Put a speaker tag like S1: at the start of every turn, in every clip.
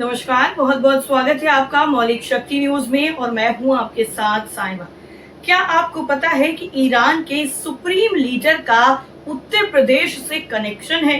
S1: नमस्कार, बहुत बहुत स्वागत है आपका मौलिक शक्ति न्यूज में और मैं हूं आपके साथ साइमा। क्या आपको पता है कि ईरान के सुप्रीम लीडर का उत्तर प्रदेश से कनेक्शन है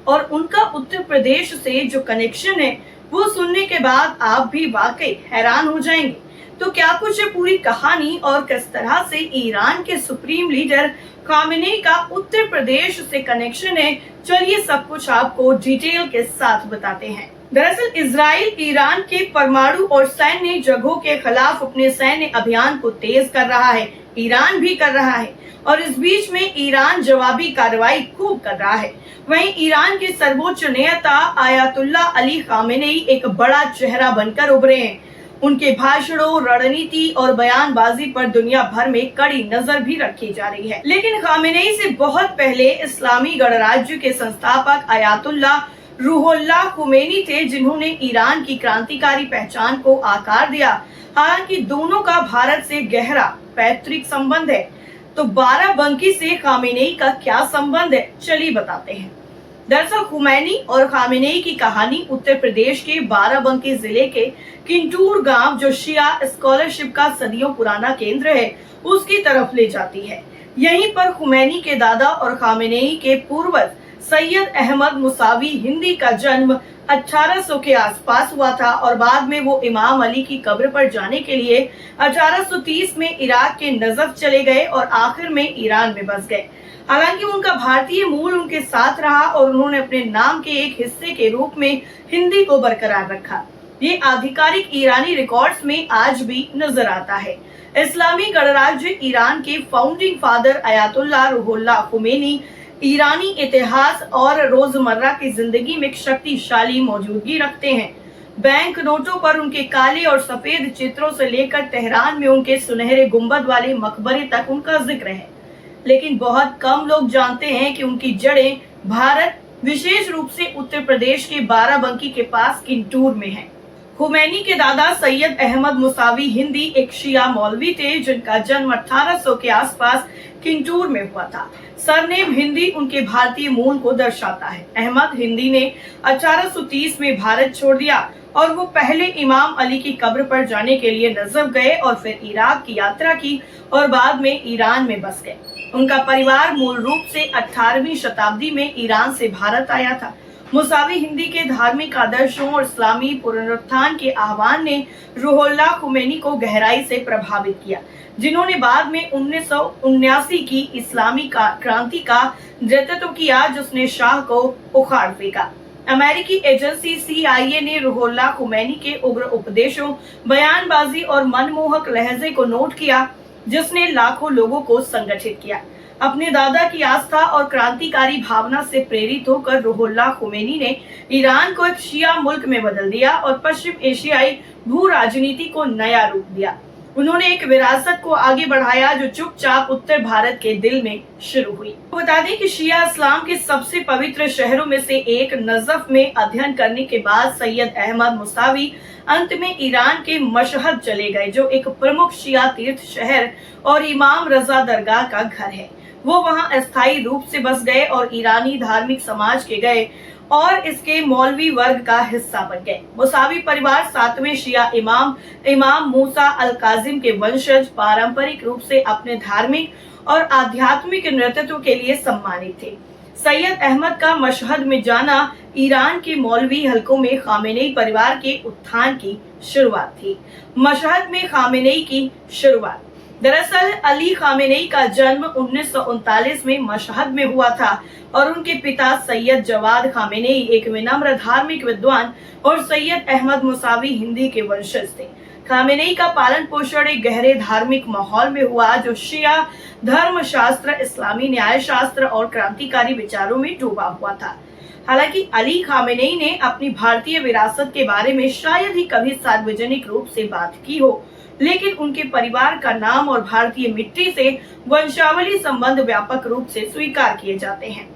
S1: और उनका उत्तर प्रदेश से जो कनेक्शन है वो सुनने के बाद आप भी वाकई हैरान हो जाएंगे। तो क्या कुछ है पूरी कहानी और किस तरह से ईरान के सुप्रीम लीडर खामेनेई का उत्तर प्रदेश से कनेक्शन है, चलिए सब कुछ आपको डिटेल के साथ बताते हैं। दरअसल इजराइल ईरान के परमाणु और सैन्य जगहों के खिलाफ अपने सैन्य अभियान को तेज कर रहा है, ईरान भी कर रहा है और इस बीच में ईरान जवाबी कार्रवाई खूब कर रहा है। वहीं ईरान के सर्वोच्च नेता आयतुल्लाह अली खामेनेई एक बड़ा चेहरा बनकर उभरे हैं। उनके भाषणों, रणनीति और बयानबाजी पर दुनिया भर में कड़ी नजर भी रखी जा रही है। लेकिन खामेनेई से बहुत पहले इस्लामी गणराज्य के संस्थापक आयतुल्लाह रूहुल्लाह खुमैनी थे, जिन्होंने ईरान की क्रांतिकारी पहचान को आकार दिया। हालांकि दोनों का भारत से गहरा पैतृक संबंध है। तो बाराबंकी से खामेनेई का क्या संबंध है, चलिए बताते हैं। दरअसल खुमैनी और खामेनेई की कहानी उत्तर प्रदेश के बाराबंकी जिले के किंटूर गांव, जो शिया स्कॉलरशिप का सदियों पुराना केंद्र है, उसकी तरफ ले जाती है। यहीं पर खुमैनी के दादा और खामेनेई के पूर्वज सैयद अहमद मुसावी हिंदी का जन्म 1800 के आसपास हुआ था और बाद में वो इमाम अली की कब्र पर जाने के लिए 1830 में इराक के नजफ चले गए और आखिर में ईरान में बस गए। हालांकि उनका भारतीय मूल उनके साथ रहा और उन्होंने अपने नाम के एक हिस्से के रूप में हिंदी को बरकरार रखा। ये आधिकारिक ईरानी रिकॉर्ड्स में आज भी नजर आता है। इस्लामी गणराज्य ईरान के founding father Ayatollah Ruhollah Khomeini ईरानी इतिहास और रोजमर्रा की जिंदगी में एक शक्तिशाली मौजूदगी रखते हैं। बैंक नोटों पर उनके काले और सफेद चित्रों से लेकर तेहरान में उनके सुनहरे गुंबद वाले मकबरे तक उनका जिक्र है। लेकिन बहुत कम लोग जानते हैं कि उनकी जड़ें भारत, विशेष रूप से उत्तर प्रदेश के बाराबंकी के पास किंटूर में है। खुमैनी के दादा सैयद अहमद मुसावी हिंदी एक शिया मौलवी थे, जिनका जन्म 1800 के आसपास किंटूर में हुआ था। सरनेम हिंदी उनके भारतीय मूल को दर्शाता है। अहमद हिंदी ने 1830 में भारत छोड़ दिया और वो पहले इमाम अली की कब्र पर जाने के लिए नजफ गए और फिर इराक की यात्रा की और बाद में ईरान में बस गए। उनका परिवार मूल रूप से 18वीं शताब्दी में ईरान से भारत आया था। मुसावी हिंदी के धार्मिक आदर्शों और इस्लामी पुनरुत्थान के आह्वान ने रूहुल्लाह खुमैनी को गहराई से प्रभावित किया, जिन्होंने बाद में 1979 की इस्लामी क्रांति का नेतृत्व किया, जिसने शाह को उखाड़ फेंका। अमेरिकी एजेंसी CIA ने रूहुल्लाह खुमैनी के उग्र उपदेशों, बयानबाजी और मनमोहक लहजे को नोट किया, जिसने लाखों लोगों को संगठित किया। अपने दादा की आस्था और क्रांतिकारी भावना से प्रेरित होकर रूहुल्लाह खुमैनी ने ईरान को एक शिया मुल्क में बदल दिया और पश्चिम एशियाई भू राजनीति को नया रूप दिया। उन्होंने एक विरासत को आगे बढ़ाया जो चुपचाप उत्तर भारत के दिल में शुरू हुई। बता दें कि शिया इस्लाम के सबसे पवित्र शहरों में से एक नजफ में अध्ययन करने के बाद सैयद अहमद मुसावी अंत में ईरान के मशहद चले गए, जो एक प्रमुख शिया तीर्थ शहर और इमाम रजा दरगाह का घर है। वो वहाँ अस्थायी रूप से बस गए और ईरानी धार्मिक समाज के गए और इसके मौलवी वर्ग का हिस्सा बन गए। मुसावी परिवार 7वें शिया इमाम मूसा अल काजिम के वंशज पारंपरिक रूप से अपने धार्मिक और आध्यात्मिक नेतृत्व के लिए सम्मानित थे। सैयद अहमद का मशहद में जाना ईरान के मौलवी हलकों में खामेनेई परिवार के उत्थान की शुरुआत थी। मशहद में खामेनेई की शुरुआत। दरअसल अली खामेनेई का जन्म 1939 में मशहद में हुआ था और उनके पिता सैयद जवाद खामेनेई एक विनम्र धार्मिक विद्वान और सैयद अहमद मुसावी हिंदी के वंशज थे। खामेनेई का पालन पोषण एक गहरे धार्मिक माहौल में हुआ, जो शिया धर्मशास्त्र, इस्लामी न्याय शास्त्र और क्रांतिकारी विचारों में डूबा हुआ था। हालांकि अली खामेनेई ने अपनी भारतीय विरासत के बारे में शायद ही कभी सार्वजनिक रूप से बात की हो, लेकिन उनके परिवार का नाम और भारतीय मिट्टी से वंशावली संबंध व्यापक रूप से स्वीकार किए जाते हैं।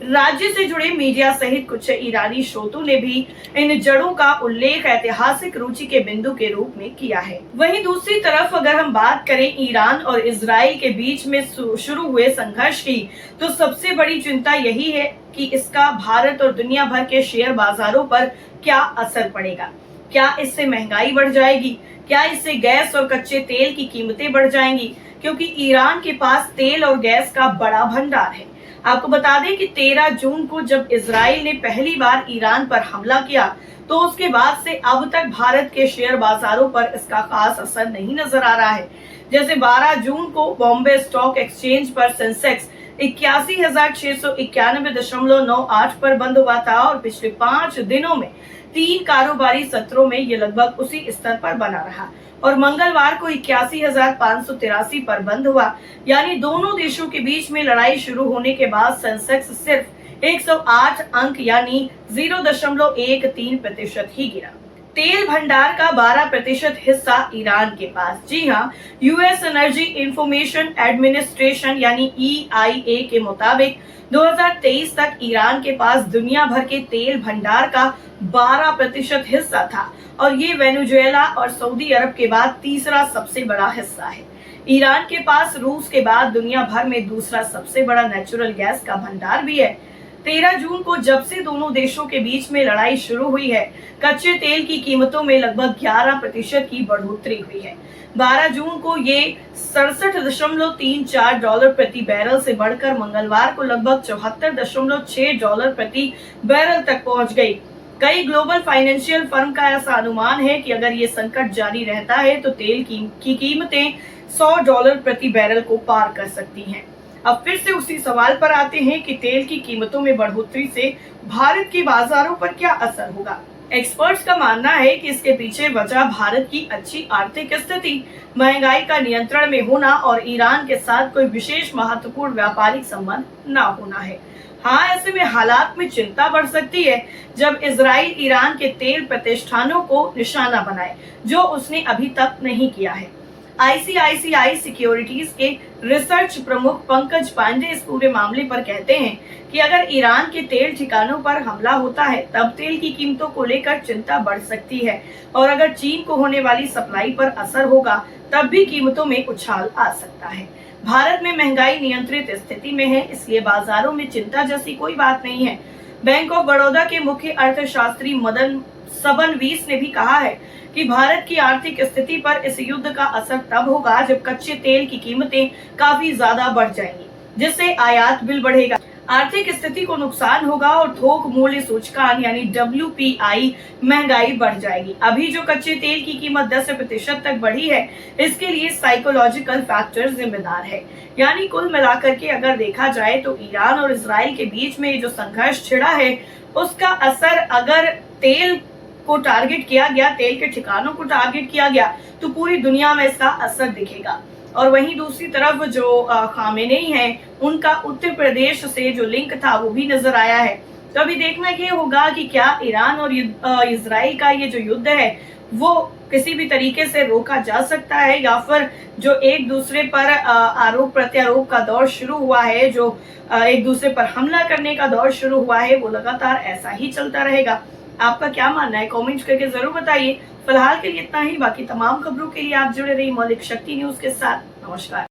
S1: राज्य से जुड़े मीडिया सहित कुछ ईरानी स्रोतों ने भी इन जड़ों का उल्लेख ऐतिहासिक रुचि के बिंदु के रूप में किया है। वहीं दूसरी तरफ अगर हम बात करें ईरान और इजराइल के बीच में शुरू हुए संघर्ष की, तो सबसे बड़ी चिंता यही है कि इसका भारत और दुनिया भर के शेयर बाजारों पर क्या असर पड़ेगा। क्या इससे महंगाई बढ़ जाएगी? क्या इससे गैस और कच्चे तेल की कीमतें बढ़ जाएंगी? क्योंकि ईरान के पास तेल और गैस का बड़ा भंडार है। आपको बता दें कि 13 जून को जब इजराइल ने पहली बार ईरान पर हमला किया, तो उसके बाद से अब तक भारत के शेयर बाजारों पर इसका खास असर नहीं नजर आ रहा है। जैसे 12 जून को बॉम्बे स्टॉक एक्सचेंज पर सेंसेक्स 81,691.98 पर बंद हुआ था और पिछले 5 दिनों में 3 कारोबारी सत्रों में ये लगभग उसी स्तर पर बना रहा और मंगलवार को 81,583 पर बंद हुआ। यानी दोनों देशों के बीच में लड़ाई शुरू होने के बाद सेंसेक्स सिर्फ 108 अंक यानी 0.13% ही गिरा। तेल भंडार का 12% हिस्सा ईरान के पास। जी हाँ, यूएस एनर्जी इंफॉर्मेशन एडमिनिस्ट्रेशन यानी EIA के मुताबिक 2023 तक ईरान के पास दुनिया भर के तेल भंडार का 12% हिस्सा था और ये वेनेजुएला और सऊदी अरब के बाद तीसरा सबसे बड़ा हिस्सा है। ईरान के पास रूस के बाद दुनिया भर में दूसरा सबसे बड़ा नेचुरल गैस का भंडार भी है। 13 जून को जब से दोनों देशों के बीच में लड़ाई शुरू हुई है, कच्चे तेल की कीमतों में लगभग 11% की बढ़ोतरी हुई है। 12 जून को ये $67.34 प्रति बैरल से बढ़कर मंगलवार को लगभग $74.6 प्रति बैरल तक पहुंच गई। कई ग्लोबल फाइनेंशियल फर्म का ऐसा अनुमान है कि अगर ये संकट जारी रहता है तो तेल की कीमतें $100 प्रति बैरल को पार कर सकती हैं। अब फिर से उसी सवाल पर आते हैं कि तेल की कीमतों में बढ़ोतरी से भारत के बाजारों पर क्या असर होगा। एक्सपर्ट्स का मानना है कि इसके पीछे वजह भारत की अच्छी आर्थिक स्थिति, महंगाई का नियंत्रण में होना और ईरान के साथ कोई विशेष महत्वपूर्ण व्यापारिक संबंध न होना है। हाँ, ऐसे में हालात में चिंता बढ़ सकती है जब इजराइल ईरान के तेल प्रतिष्ठानों को निशाना बनाए, जो उसने अभी तक नहीं किया है। ICICI सिक्योरिटीज के रिसर्च प्रमुख पंकज पांडे इस पूरे मामले पर कहते हैं कि अगर ईरान के तेल ठिकानों पर हमला होता है तब तेल की कीमतों को लेकर चिंता बढ़ सकती है और अगर चीन को होने वाली सप्लाई पर असर होगा तब भी कीमतों में उछाल आ सकता है। भारत में महंगाई नियंत्रित स्थिति में है, इसलिए बाजारों में चिंता जैसी कोई बात नहीं है। बैंक ऑफ बड़ौदा के मुख्य अर्थशास्त्री मदन सबनवीस ने भी कहा है कि भारत की आर्थिक स्थिति पर इस युद्ध का असर तब होगा जब कच्चे तेल की कीमतें काफी ज्यादा बढ़ जाएंगी, जिससे आयात बिल बढ़ेगा, आर्थिक स्थिति को नुकसान होगा और थोक मूल्य सूचकांक यानी WPI महंगाई बढ़ जाएगी। अभी जो कच्चे तेल की कीमत 10% तक बढ़ी है, इसके लिए साइकोलॉजिकल फैक्टर जिम्मेदार है। यानी कुल मिलाकर के अगर देखा जाए तो ईरान और इजराइल के बीच में जो संघर्ष छिड़ा है, उसका असर अगर तेल को टारगेट किया गया, तेल के ठिकानों को टारगेट किया गया, तो पूरी दुनिया में इसका असर दिखेगा। और वहीं दूसरी तरफ जो खामेनेई है, उनका उत्तर प्रदेश से जो लिंक था वो भी नजर आया है। तो अभी देखना ये होगा कि क्या ईरान और इजराइल का ये जो युद्ध है वो किसी भी तरीके से रोका जा सकता है या फिर जो एक दूसरे पर आरोप प्रत्यारोप का दौर शुरू हुआ है, जो एक दूसरे पर हमला करने का दौर शुरू हुआ है, वो लगातार ऐसा ही चलता रहेगा। आपका क्या मानना है, कमेंट्स करके जरूर बताइए। फिलहाल के लिए इतना ही। बाकी तमाम खबरों के लिए आप जुड़े रहिए मौलिक शक्ति न्यूज के साथ। नमस्कार।